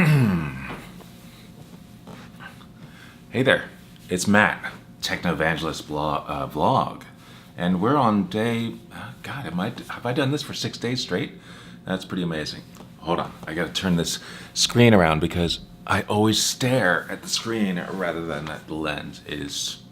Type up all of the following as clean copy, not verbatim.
Hey there, it's Matt, Techno Evangelist vlog, and we're on day. God, have I done this for 6 days straight? That's pretty amazing. Hold on, I gotta turn this screen around because I always stare at the screen rather than at the lens.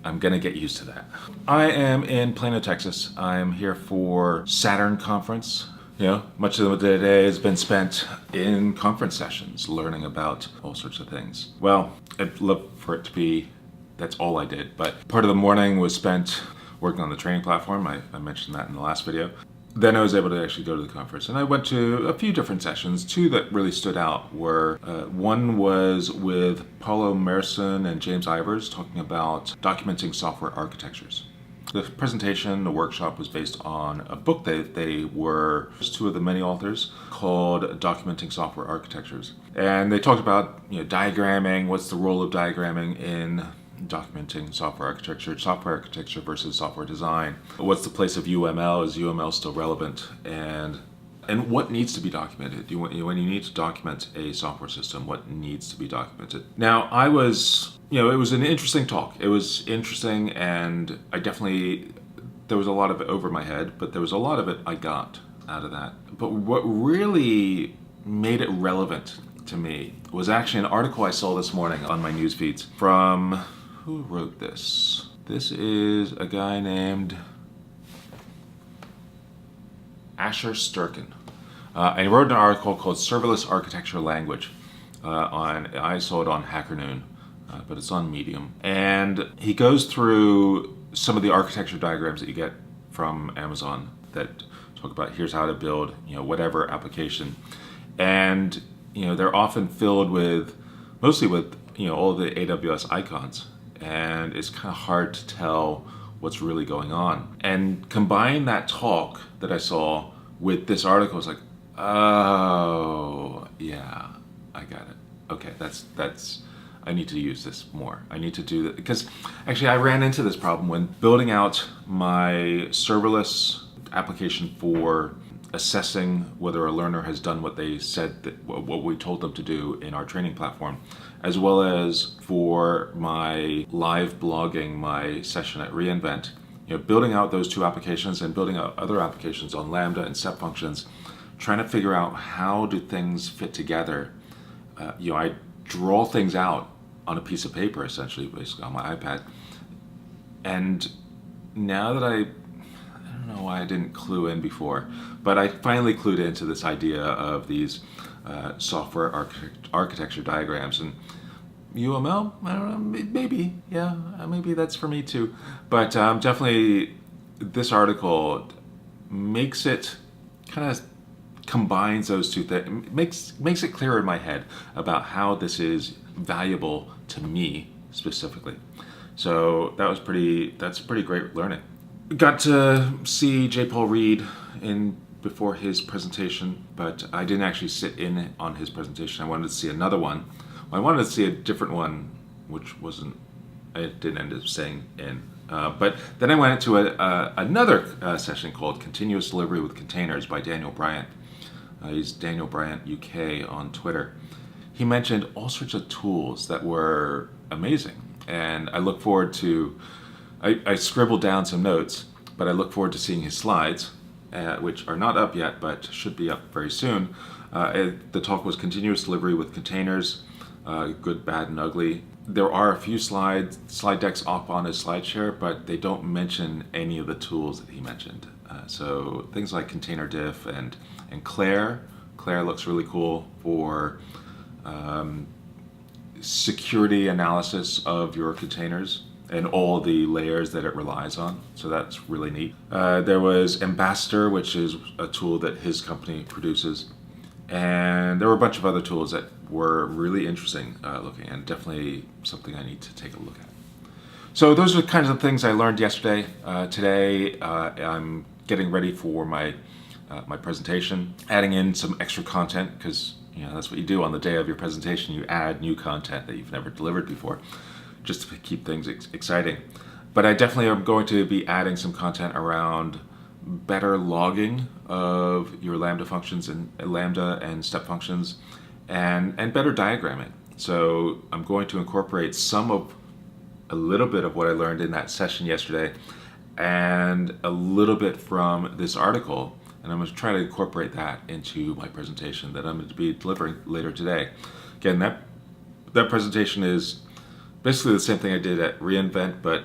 I'm gonna get used to that. I am in Plano, Texas. I'm here for Saturn conference. You know, much of the day has been spent in conference sessions, learning about all sorts of things. Well, I'd love for it to be that's all I did, but part of the morning was spent working on the training platform. I mentioned that in the last video. Then I was able to actually go to the conference, and I went to a few different sessions. Two that really stood out were one was with Paulo Merson and James Ivers talking about documenting software architectures. The presentation, the workshop, was based on a book they were two of the many authors called Documenting Software Architectures. And they talked about diagramming, what's the role of diagramming in documenting software architecture versus software design. What's the place of UML? Is UML still relevant? And what needs to be documented? When you need to document a software system, what needs to be documented? Now, it was an interesting talk. It was interesting, and there was a lot of it over my head, but there was a lot of it I got out of that. But what really made it relevant to me was actually an article I saw this morning on my news feeds from, who wrote this? This is a guy named Asher Sturkin. And he wrote an article called Serverless Architecture Language. I saw it on Hacker Noon, but it's on Medium. And he goes through some of the architecture diagrams that you get from Amazon that talk about here's how to build whatever application. And they're often filled mostly with all the AWS icons. And it's kind of hard to tell what's really going on. And combine that talk that I saw with this article, it's like, oh, yeah, I got it. Okay, I need to use this more. I need to do that because actually I ran into this problem when building out my serverless application for assessing whether a learner has done what they said, what we told them to do in our training platform, as well as for my live blogging, my session at reInvent. Building out those two applications and building out other applications on Lambda and step functions, trying to figure out how do things fit together. I draw things out on a piece of paper, essentially, basically on my iPad. And now that I don't know why I didn't clue in before, but I finally clued into this idea of these software architecture diagrams. And UML, I don't know, maybe, yeah, maybe that's for me too. But definitely this article makes it kind of combines those two things, makes it clearer in my head about how this is valuable to me specifically. So that's pretty great learning. Got to see J. Paul Reed before his presentation, but I didn't actually sit in on his presentation. I wanted to see another one. I wanted to see a different one, which I didn't end up staying in. But then I went to another session called Continuous Delivery with Containers by Daniel Bryant. He's Daniel Bryant UK on Twitter. He mentioned all sorts of tools that were amazing, and I look forward to. I scribbled down some notes, but I look forward to seeing his slides, which are not up yet, but should be up very soon. The talk was Continuous Delivery with Containers, Good, Bad, and Ugly. There are a few slide decks up on his SlideShare, but they don't mention any of the tools that he mentioned. So things like Container Diff and Claire. Claire looks really cool for security analysis of your containers and all the layers that it relies on. So that's really neat. There was Ambassador, which is a tool that his company produces. And there were a bunch of other tools that were really interesting looking, and definitely something I need to take a look at. So those are the kinds of things I learned yesterday. Today I'm getting ready for my presentation, adding in some extra content, because that's what you do on the day of your presentation. You add new content that you've never delivered before, just to keep things exciting. But I definitely am going to be adding some content around better logging of your Lambda functions and Lambda and step functions, and better diagramming. So I'm going to incorporate a little bit of what I learned in that session yesterday and a little bit from this article, and I'm going to try to incorporate that into my presentation that I'm going to be delivering later today. Again, that presentation is basically the same thing I did at reInvent, but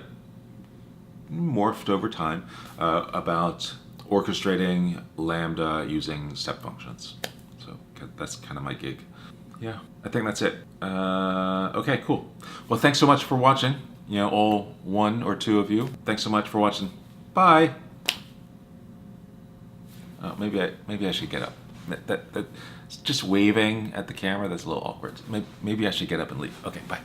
morphed over time, about orchestrating Lambda using step functions. So that's kind of my gig. Yeah, I think that's it. Okay, cool. Well, thanks so much for watching. All one or two of you. Thanks so much for watching. Bye. Maybe I should get up. That just waving at the camera, that's a little awkward. Maybe I should get up and leave. Okay, bye.